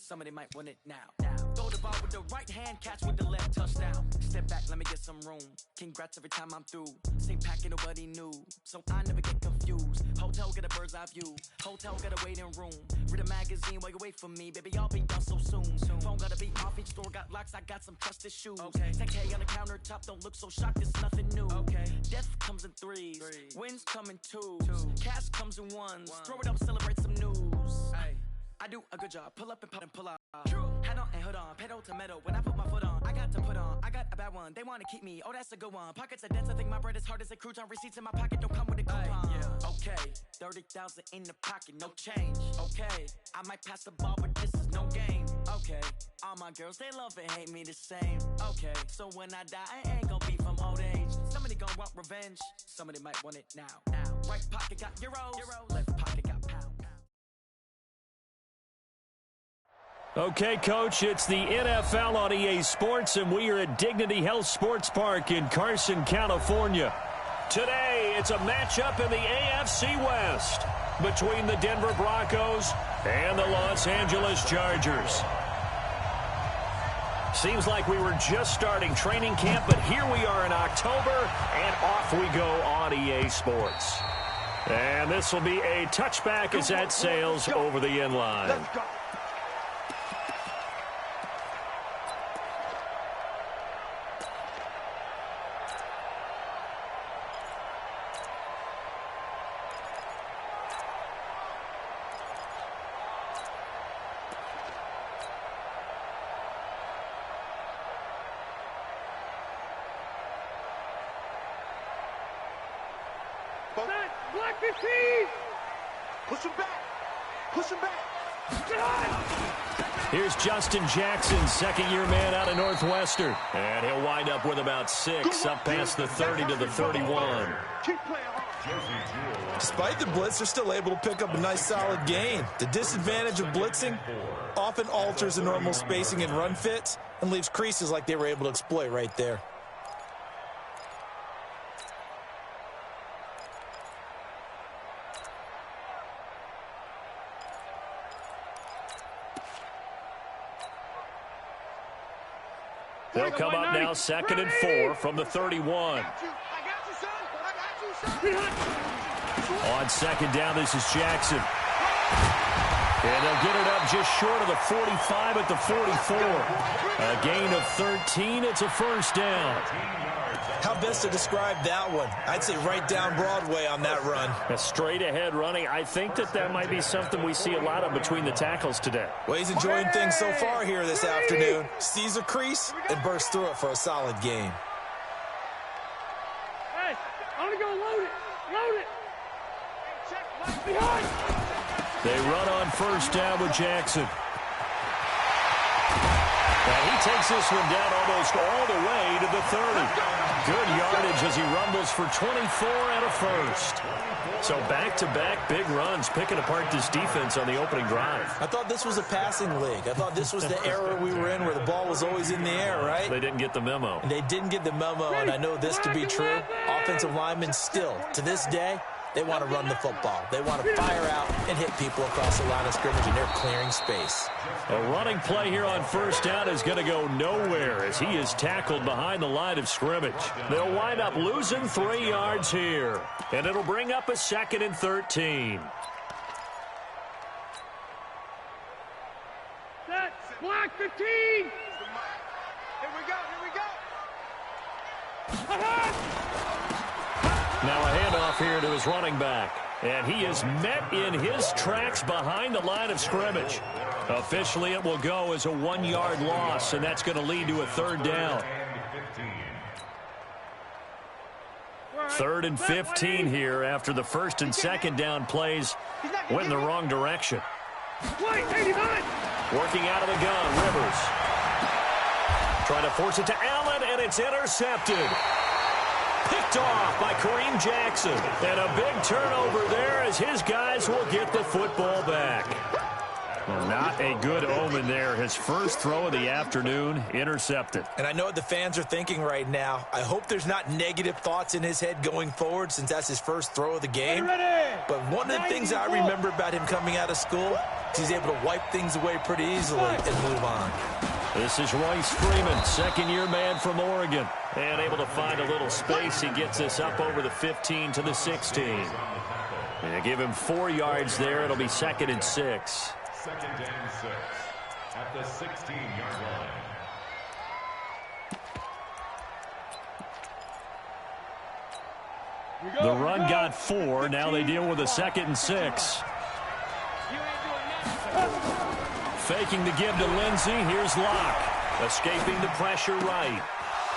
Somebody might want it now. Throw the ball with the right hand, catch with the left, touchdown. Step back, let me get some room. Congrats every time I'm through. Same packet, nobody knew, so I never get confused. Hotel got a bird's eye view. Hotel got a waiting room. Read a magazine while you wait for me, baby. I'll be done so soon. Phone gotta be off, each store got locks. I got some trusted shoes. 10K on the countertop, don't look so shocked. It's nothing new. Death comes in threes. Wins come in twos. Cash comes in ones. Throw it up, celebrate some news. I do a good job. Pull up and pop and pull out. Head on and hood on. Pedal to metal. When I put my foot on, I got to put on. I got a bad one. They want to keep me. Oh, that's a good one. Pockets are dense. I think my bread is hard as a crouton. Receipts in my pocket don't come with a coupon. Okay, 30,000 in the pocket, no change. Okay, I might pass the ball, but this is no game. Okay, all my girls, they love and hate me the same. Okay, so when I die, I ain't gonna be from old age. Somebody gonna want revenge. Somebody might want it now. Right pocket got euros. Left pocket got pounds. Okay, Coach, it's the NFL on EA Sports, and we are at Dignity Health Sports Park in Carson, California. Today, it's a matchup in the AFC West between the Denver Broncos and the Los Angeles Chargers. Seems like we were just starting training camp, but here we are in October, and off we go on EA Sports. And this will be a touchback as that sails over the end line. Black 15! Push him back! Push him back! Here's Justin Jackson, second-year man out of Northwestern. And he'll wind up with about 6, up past the 30 to the 31. Despite the blitz, they're still able to pick up a nice solid gain. The disadvantage of blitzing often alters the normal spacing and run fits and leaves creases like they were able to exploit right there. They'll come up now, 2nd and 4 from the 31. On second down, this is Jackson. And they'll get it up just short of the 45 at the 44. A gain of 13. It's a first down. How best to describe that one? I'd say right down Broadway on that run. A straight-ahead running. I think that might be something we see a lot of between the tackles today. Well, he's enjoying things so far here this afternoon. Sees a crease and bursts through it for a solid gain. Hey, I want to go load it. Load it. Check left behind. They run on first down with Jackson. And he takes this one down almost all the way to the 30. Good yardage as he rumbles for 24 and a first. So back-to-back big runs, picking apart this defense on the opening drive. I thought this was a passing league. I thought this was the era we were in where the ball was always in the air, right? They didn't get the memo. They didn't get the memo, and I know this to be true. Offensive linemen still, to this day, they want to run the football. They want to fire out and hit people across the line of scrimmage, and they're clearing space. A running play here on first down is going to go nowhere as he is tackled behind the line of scrimmage. They'll wind up losing 3 yards here, and it'll bring up a 2nd and 13. That's Black 15! Here we go, Now a handoff here to his running back. And he is met in his tracks behind the line of scrimmage. Officially, it will go as a 1-yard loss, and that's going to lead to a 3rd down. 3rd and 15 here after the 1st and 2nd down plays went in the wrong direction. Working out of the gun, Rivers. Trying to force it to Allen, and it's intercepted. Picked off by Kareem Jackson. And a big turnover there as his guys will get the football back. Well, not a good omen there. His first throw of the afternoon intercepted. And I know what the fans are thinking right now. I hope there's not negative thoughts in his head going forward since that's his first throw of the game. But one of the things I remember about him coming out of school, He's able to wipe things away pretty easily and move on. This is Royce Freeman, second-year man from Oregon. And able to find a little space. He gets us up over the 15 to the 16. And give him 4 yards there. It'll be 2nd and 6. 2nd and 6 at the 16-yard line. The run got 4. Now they deal with a 2nd and 6. Faking the give to Lindsey. Here's Locke. Escaping the pressure right.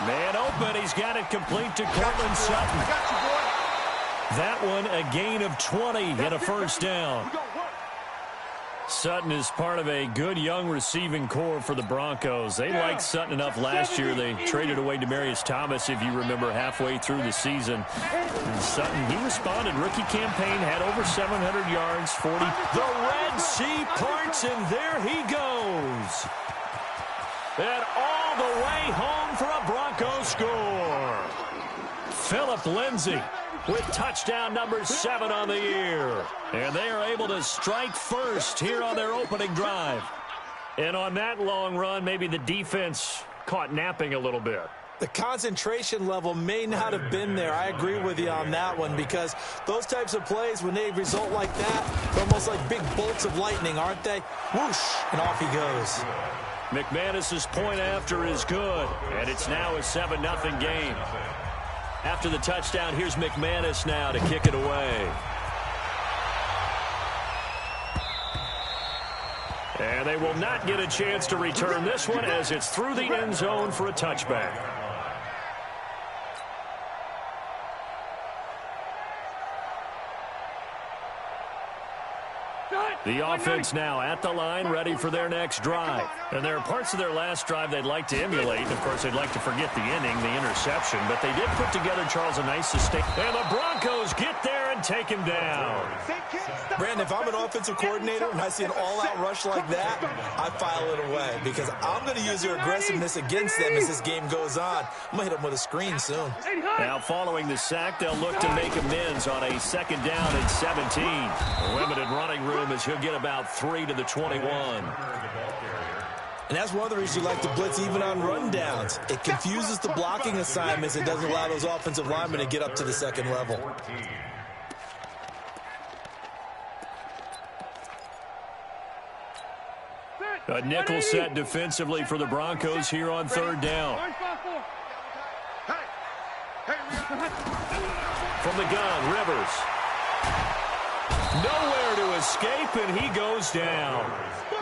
Man open. He's got it complete to Cortland Sutton. That one a gain of 20 and a first down. Sutton is part of a good young receiving core for the Broncos. They liked Sutton enough last year. They traded away Demaryius Thomas, if you remember, halfway through the season. And Sutton, he responded. Rookie campaign, had over 700 yards, 40. The Red Sea parts, and there he goes. And all the way home for a Broncos score. Phillip Lindsay with touchdown number 7 on the year. And they are able to strike first here on their opening drive. And on that long run, maybe the defense caught napping a little bit. The concentration level may not have been there. I agree with you on that one, because those types of plays, when they result like that, they're almost like big bolts of lightning, aren't they? Whoosh, and off he goes. McManus's point after is good, and it's now a 7-0 game. After the touchdown, here's McManus now to kick it away. And they will not get a chance to return this one, as it's through the end zone for a touchback. The offense now at the line, ready for their next drive. And there are parts of their last drive they'd like to emulate. And of course, they'd like to forget the inning, the interception. But they did put together, Charles, a nice sustain. And the Broncos get there and take him down. Brandon, if I'm an offensive coordinator and I see an all-out rush like that, I file it away, because I'm going to use their aggressiveness against them as this game goes on. I'm going to hit them with a screen soon. Now, following the sack, they'll look to make amends on a 2nd down and 17. A limited running room as he'll get about 3 to the 21. And that's one of the reasons you like to blitz even on rundowns. It confuses the blocking assignments. It doesn't allow those offensive linemen to get up to the second level. A nickel set defensively for the Broncos here on 3rd down. From the gun, Rivers. Nowhere to escape, and he goes down.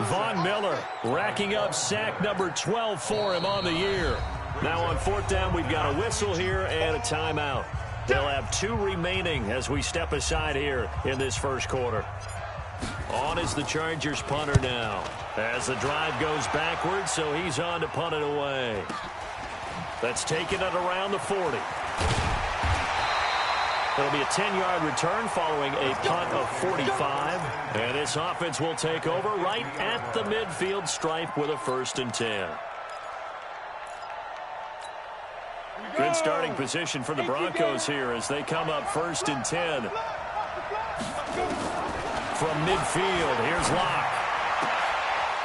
Von Miller racking up sack number 12 for him on the year. Now on 4th down, we've got a whistle here and a timeout. They'll have 2 remaining as we step aside here in this first quarter. On is the Chargers punter now, as the drive goes backwards, so he's on to punt it away. That's taken it around the 40. It'll be a 10-yard return following a punt of 45. And this offense will take over right at the midfield stripe with a 1st and 10. Good starting position for the Broncos here as they come up 1st and 10. From midfield, here's Locke.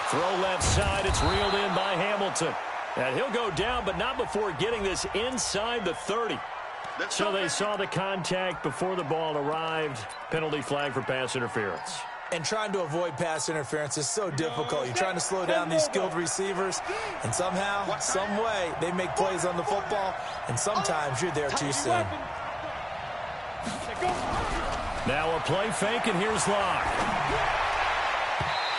Throw left side, it's reeled in by Hamilton. And he'll go down, but not before getting this inside the 30. So they saw the contact before the ball arrived. Penalty flag for pass interference. And trying to avoid pass interference is so difficult. You're trying to slow down these skilled receivers, and somehow, some way, they make plays on the football, and sometimes you're there too soon. Now a play fake, and here's Locke.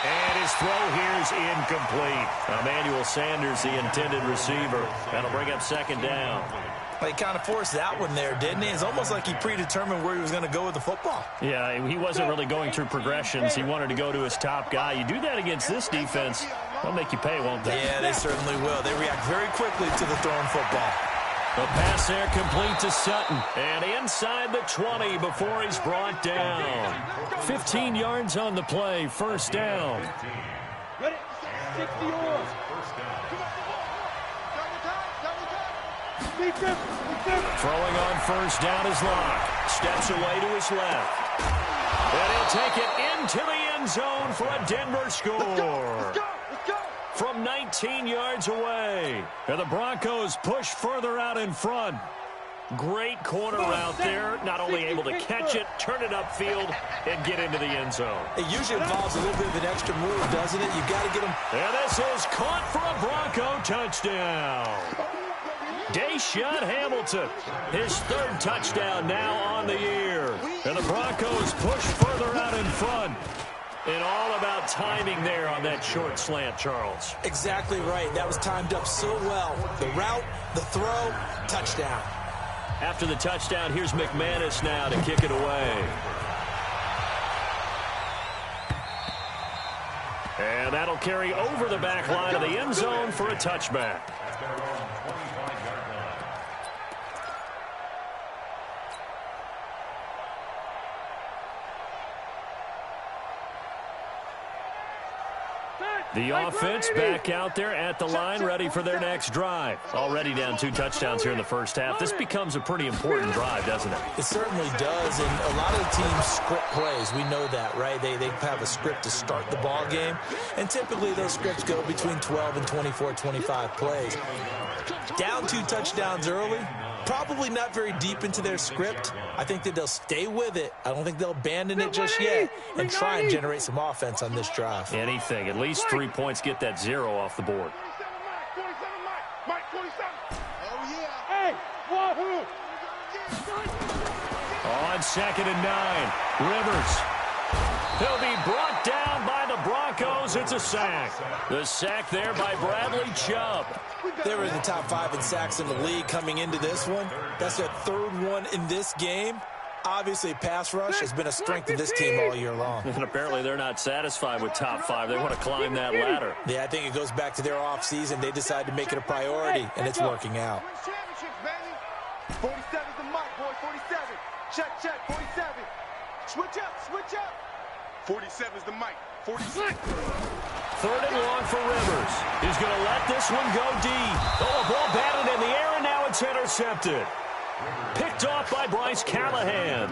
And his throw here is incomplete. Emmanuel Sanders, the intended receiver. That'll bring up 2nd down. He kind of forced that one there, didn't he? It's almost like he predetermined where he was going to go with the football. Yeah, he wasn't really going through progressions. He wanted to go to his top guy. You do that against this defense, they'll make you pay, won't they? Yeah, they certainly will. They react very quickly to the thrown football. The pass there complete to Sutton. And inside the 20 before he's brought down. 15 yards on the play, 1st down. Ready? 60 yards. Throwing on 1st down is Locke. Steps away to his left. And he'll take it into the end zone for a Denver score. Let's go. From 19 yards away. And the Broncos push further out in front. Great corner out there. Not only able to catch it, turn it upfield, and get into the end zone. It usually involves a little bit of an extra move, doesn't it? You've got to get them. And this is caught for a Bronco touchdown. Deshaun Hamilton, his third touchdown now on the year. And the Broncos push further out in front. And all about timing there on that short slant, Charles. Exactly right. That was timed up so well. The route, the throw, touchdown. After the touchdown, here's McManus now to kick it away. And that'll carry over the back line of the end zone for a touchback. The offense back out there at the line, ready for their next drive. Already down 2 touchdowns here in the first half. This becomes a pretty important drive, doesn't it? It certainly does, and a lot of the teams script plays. We know that, right? They have a script to start the ball game, and typically those scripts go between 12 and 24, 25 plays. Down 2 touchdowns early, probably not very deep into their script. I think that they'll stay with it. I don't think they'll abandon it just yet and try and generate some offense on this drive. Anything. At least 3 points, get that 0 off the board. 47, Mike, 47. Oh, yeah. Hey, wahoo. On 2nd and 9, Rivers. He'll be brought down by the Broncos. It's a sack. The sack there by Bradley Chubb. They were in the top 5 in sacks in the league coming into this one. That's their 3rd one in this game. Obviously, pass rush has been a strength of this team all year long. And apparently they're not satisfied with top 5. They want to climb that ladder. Yeah, I think it goes back to their offseason. They decided to make it a priority, and it's working out. 47 is the mic, boy, 47. Check, 47. Switch up. 47 is the mic, 46. 3rd and long for Rivers. He's going to let this one go deep. Oh, a ball batted in the air, and now it's intercepted. Picked off by Bryce Callahan.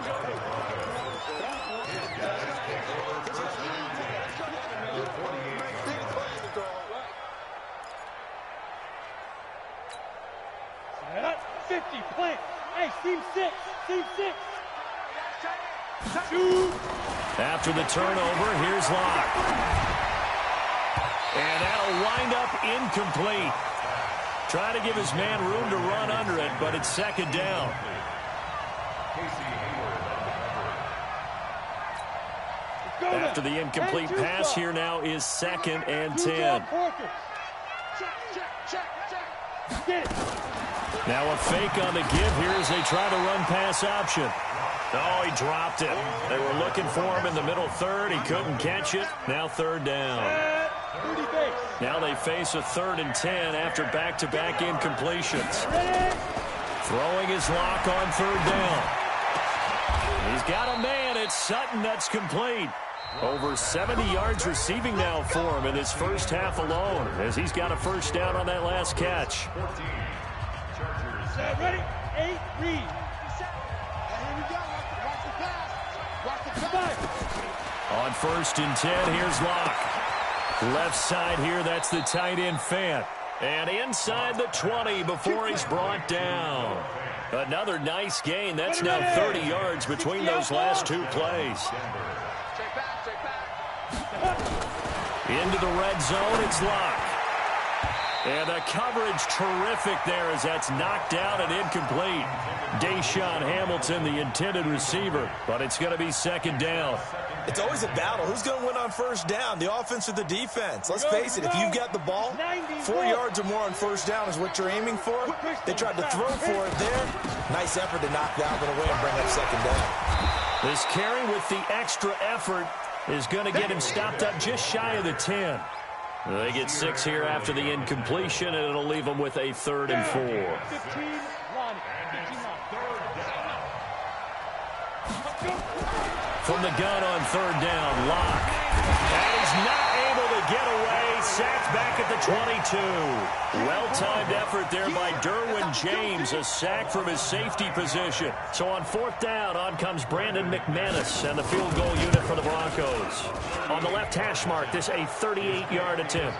That's 50, plant. Hey, team 6. Shoot. After the turnover, here's Locke. And that'll wind up incomplete. Trying to give his man room to run under it, but it's 2nd down. After the incomplete pass, here now is 2nd and 10. Now a fake on the give here as they try to run pass option. Oh, he dropped it. They were looking for him in the middle 3rd. He couldn't catch it. Now 3rd down. Now they face a 3rd and 10 after back-to-back incompletions. Throwing his Lock on 3rd down. He's got a man. It's Sutton that's complete. Over 70 yards receiving now for him in his first half alone, as he's got a 1st down on that last catch. Ready? 8, read. On 1st and 10, here's Locke. Left side here, that's the tight end Fant. And inside the 20 before he's brought down. Another nice gain. That's now 30 yards between those last 2 plays. Into the red zone, it's Locke. And the coverage terrific there as that's knocked out and incomplete. Deshaun Hamilton, the intended receiver, but it's going to be 2nd down. It's always a battle. Who's going to win on 1st down, the offense or the defense? Let's face it, if you've got the ball, 4 yards or more on 1st down is what you're aiming for. They tried to throw for it there. Nice effort to knock that one away and bring up 2nd down. This carry with the extra effort is going to get him stopped up just shy of the 10. They get 6 here after the incompletion, and it'll leave them with a 3rd and 4. 15, From the gun on 3rd down, Locke. And he's not able to get away. he's sacked back at the 22. Well-timed effort there by Derwin James, a sack from his safety position. So on 4th down, on comes Brandon McManus and the field goal unit for the Broncos. On the left hash mark, this a 38-yard attempt.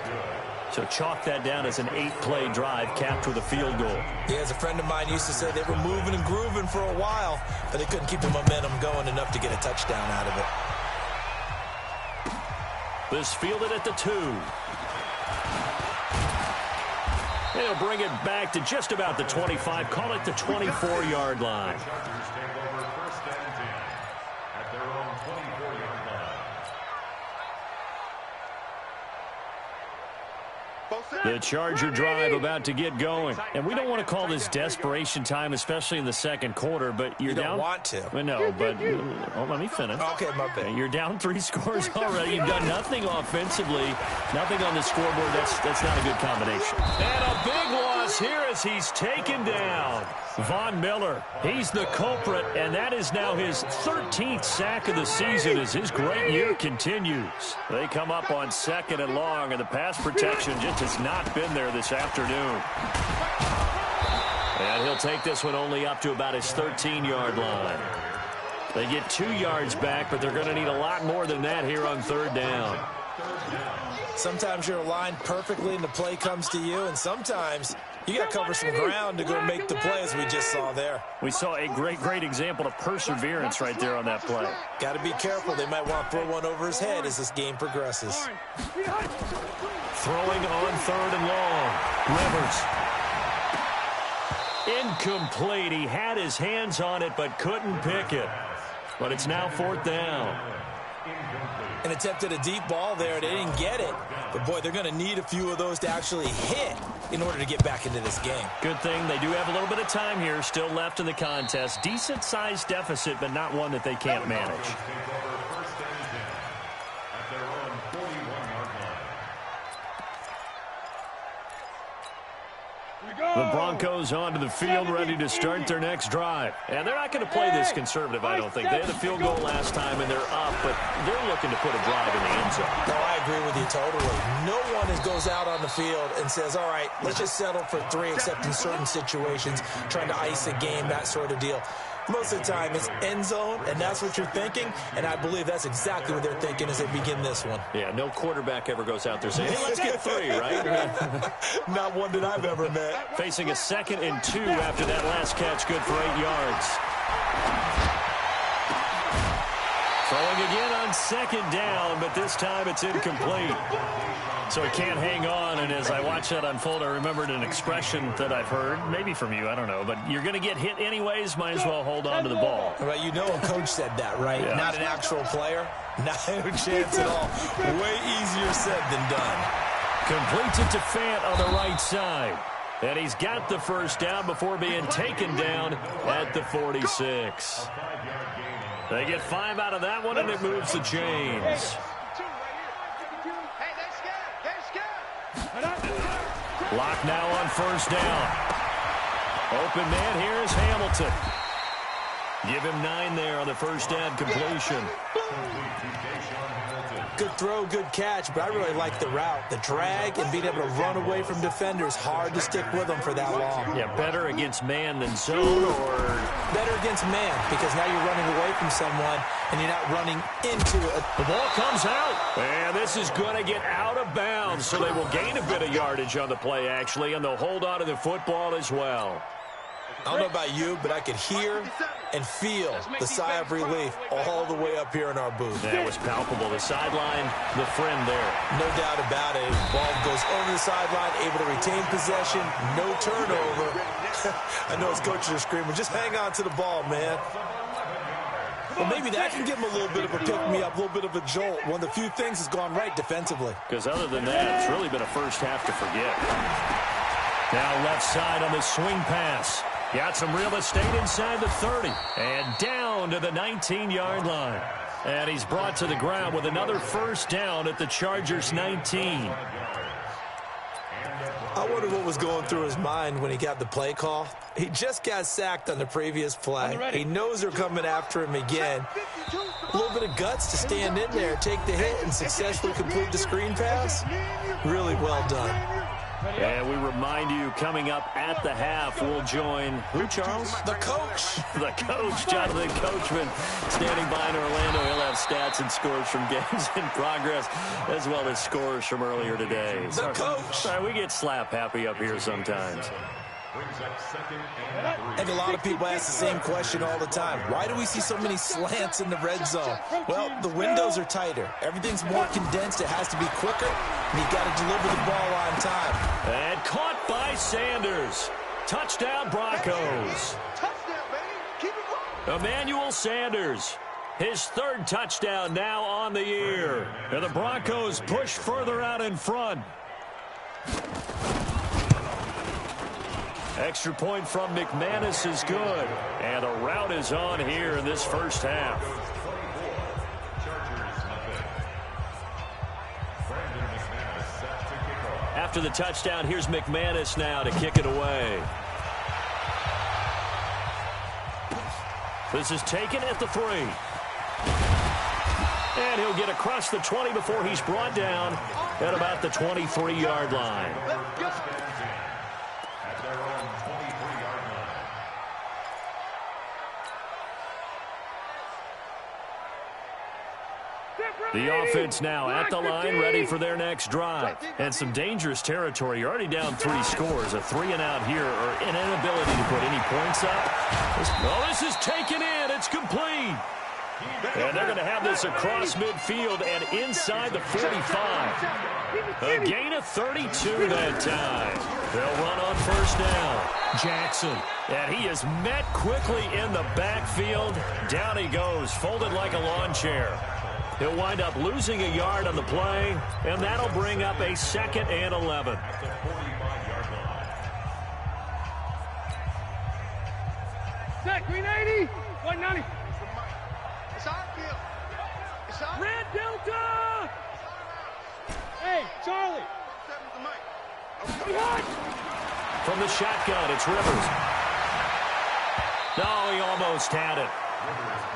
So chalk that down as an 8-play drive capped with a field goal. Yeah, as a friend of mine used to say, they were moving and grooving for a while, but they couldn't keep the momentum going enough to get a touchdown out of it. This fielded at the 2. They'll bring it back to just about the 25. Call it the 24-yard line. Chargers take over 1st and 10 at their own 24-yard line. The Charger drive about to get going. And we don't want to call this desperation time, especially in the second quarter, but you're down. You don't want to. Well, no, but let me finish. Okay, my bad. You're down 3 scores already. You've done nothing offensively, nothing on the scoreboard. That's not a good combination. And a big loss here as he's taken down. Von Miller, he's the culprit, and that is now his 13th sack of the season as his great year continues. They come up on 2nd and long, and the pass protection just has not been there this afternoon. And he'll take this one only up to about his 13-yard line. They get 2 yards back, but they're going to need a lot more than that here on 3rd down. Sometimes you're aligned perfectly and the play comes to you, and sometimes you got to cover some ground to go make the play, as we just saw there. We saw a great example of perseverance right there on that play. Got to be careful. They might want to throw one over his head as this game progresses. Throwing on 3rd and long. Rivers. Incomplete. He had his hands on it but couldn't pick it. But it's now 4th down. And attempted a deep ball there. They didn't get it. But, boy, they're going to need a few of those to actually hit in order to get back into this game. Good thing they do have a little bit of time here still left in the contest. Decent-sized deficit, but not one that they can't manage. The Broncos onto the field, ready to start their next drive. And they're not going to play this conservative, I don't think. They had the field goal last time, and they're up, but they're looking to put a drive in the end zone. No, I agree with you totally. No one goes out on the field and says, all right, let's just settle for 3, except in certain situations, trying to ice a game, that sort of deal. Most of the time, it's end zone, and that's what you're thinking, and I believe that's exactly what they're thinking as they begin this one. Yeah, no quarterback ever goes out there saying, hey, let's get 3, right? Not one that I've ever met. Facing a 2nd and 2 after that last catch, good for 8 yards. Throwing again on 2nd down, but this time it's incomplete. So he can't hang on, and as I watch that unfold, I remembered an expression that I've heard, maybe from you, I don't know, but you're going to get hit anyways, might as well hold on to the ball. Right, you know a coach said that, right? Yeah. Not an actual player. Not a chance at all. Way easier said than done. Completes it to Fant on the right side. And he's got the 1st down before being taken down at the 46. They get 5 out of that one, and it moves the chains. Lock now on 1st down. Open man here is Hamilton. Give him 9 there on the 1st down completion. Good throw, good catch, but I really like the route. The drag and being able to run away from defenders, hard to stick with them for that long. Yeah, better against man than zone, or better against man, because now you're running away from someone and you're not running into it. The ball comes out. And this is going to get out of bounds, so they will gain a bit of yardage on the play, actually, and they'll hold on to the football as well. I don't know about you, but I could hear and feel the sigh of relief all the way up here in our booth. That was palpable. The sideline, the friend there. No doubt about it. Ball goes over the sideline, able to retain possession, no turnover. I know his coaches are screaming, just hang on to the ball, man. Well, maybe that can give him a little bit of a pick-me-up, a little bit of a jolt. One of the few things has gone right defensively. Because other than that, it's really been a first half to forget. Now left side on the swing pass. Got some real estate inside the 30. And down to the 19-yard line. And he's brought to the ground with another 1st down at the Chargers' 19. I wonder what was going through his mind when he got the play call. He just got sacked on the previous play. He knows they're coming after him again. A little bit of guts to stand in there, take the hit, and successfully complete the screen pass. Really well done. And we remind you, coming up at the half, we'll join who, Charles? The coach. The coach, Jonathan Coachman, standing by in Orlando. He'll have stats and scores from games in progress, as well as scores from earlier today. The coach. Sorry, we get slap happy up here sometimes. I think a lot of people ask the same question all the time. Why do we see so many slants in the red zone? Well, the windows are tighter. Everything's more condensed. It has to be quicker, and you've got to deliver the ball on time. And caught by Sanders. Touchdown, Broncos. Touchdown, baby. Keep it rolling. Emmanuel Sanders. His third touchdown now on the year. And the Broncos push further out in front. Extra point from McManus is good. And the route is on here in this first half. After the touchdown, here's McManus now to kick it away. This is taken at the 3. And he'll get across the 20 before he's brought down at about the 23-yard line. The offense now at the line, ready for their next drive. And some dangerous territory. You're already down 3 scores. A 3-and-out here, or an inability to put any points up. Oh, this is taken in. It's complete. And they're going to have this across midfield and inside the 45. A gain of 32 that time. They'll run on first down. Jackson. And he is met quickly in the backfield. Down he goes, folded like a lawn chair. He'll wind up losing a yard on the play, and that'll bring up a 2nd and 11. Set, green 80, 190. It's our field. It's our Red Delta! Hey, Charlie. Behind! From the shotgun, it's Rivers. No, he almost had it.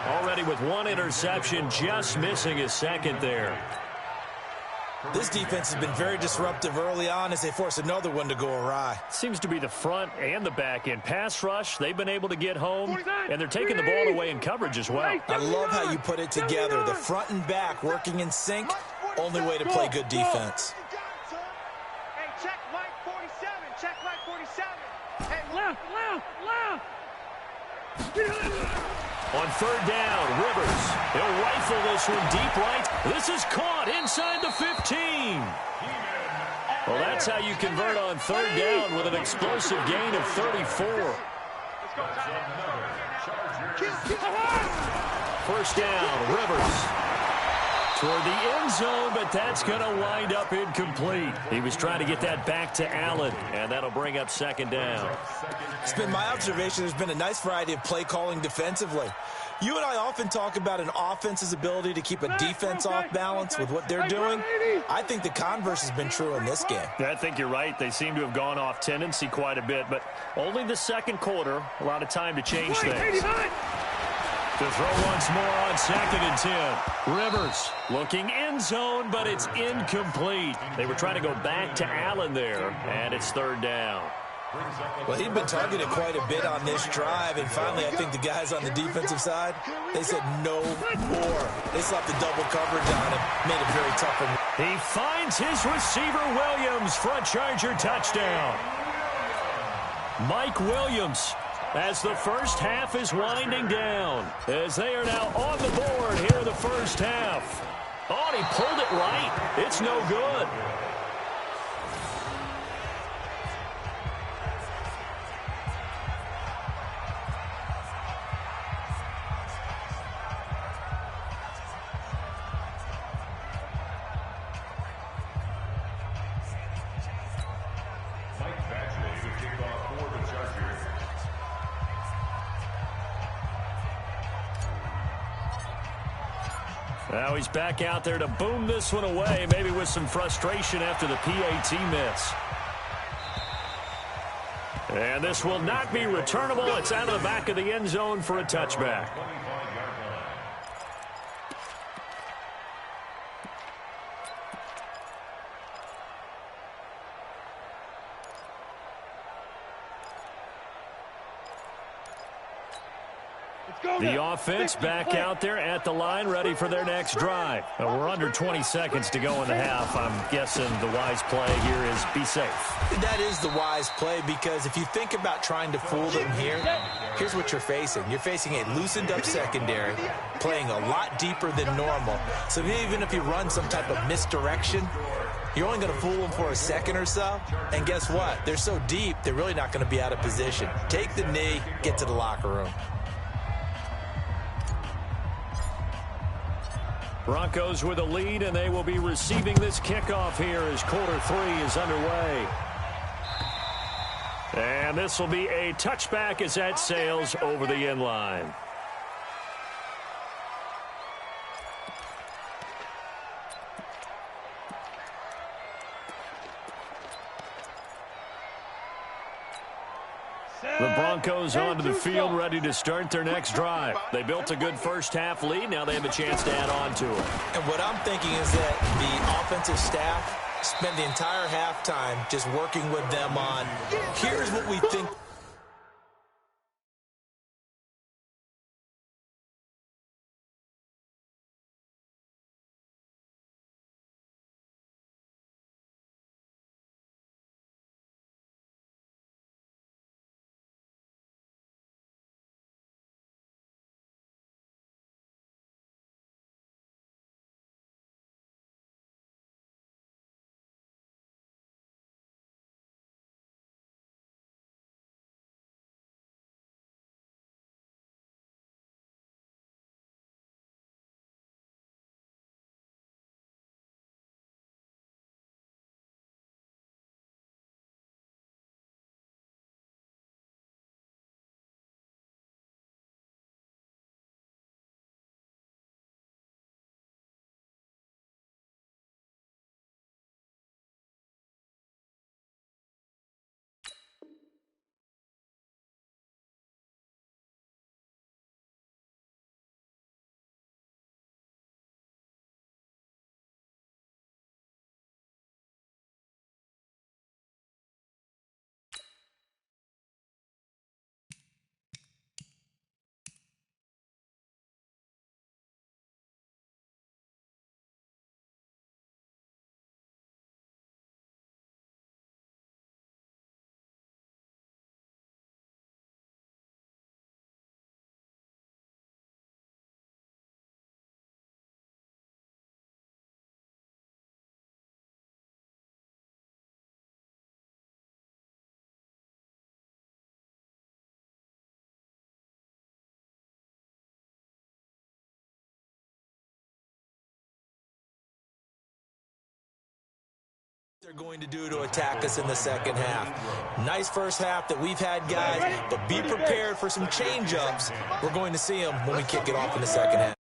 Already with 1 interception, just missing his 2nd there. This defense has been very disruptive early on as they force another one to go awry. Seems to be the front and the back end. Pass rush, they've been able to get home, and they're taking the ball away in coverage as well. I love how you put it together. The front and back working in sync. Only way to play good defense. Hey, check Mike 47. Check Mike 47. Hey, Left. On third down, Rivers. He'll rifle this one deep right. This is caught inside the 15. Well, that's how you convert on third down with an explosive gain of 34. First down, Rivers. Toward the end zone, but that's going to wind up incomplete. He was trying to get that back to Allen, and that'll bring up 2nd down. It's been my observation there's been a nice variety of play calling defensively. You and I often talk about an offense's ability to keep a defense off balance with what they're doing. I think the converse has been true in this game. I think you're right. They seem to have gone off tendency quite a bit, but only the 2nd quarter, a lot of time to change things. To throw once more on 2nd and 10. Rivers looking end zone, but it's incomplete. They were trying to go back to Allen there, and it's 3rd down. Well, he'd been targeted quite a bit on this drive, and finally I think the guys on the defensive side, they said no more. They slapped the double coverage on him, made it very tough for him. He finds his receiver Williams for a Charger touchdown. Mike Williams, as the first half is winding down, as they are now on the board here in the first half. Oh, and he pulled it right. It's no good. Now he's back out there to boom this one away, maybe with some frustration after the PAT miss. And this will not be returnable. It's out of the back of the end zone for a touchback. The offense back out there at the line, ready for their next drive. We're under 20 seconds to go in the half. I'm guessing the wise play here is be safe. That is the wise play, because if you think about trying to fool them here, here's what you're facing. You're facing a loosened up secondary, playing a lot deeper than normal. So even if you run some type of misdirection, you're only going to fool them for a second or so. And guess what? They're so deep, they're really not going to be out of position. Take the knee, get to the locker room. Broncos with a lead, and they will be receiving this kickoff here as quarter 3 is underway. And this will be a touchback as that sails over the end line. The Broncos onto the field, ready to start their next drive. They built a good first-half lead. Now they have a chance to add on to it. And what I'm thinking is that the offensive staff spent the entire halftime just working with them on, here's what we think. They're going to do to attack us in the second half. Nice first half that we've had, guys, but be prepared for some change-ups. We're going to see them when we kick it off in the second half.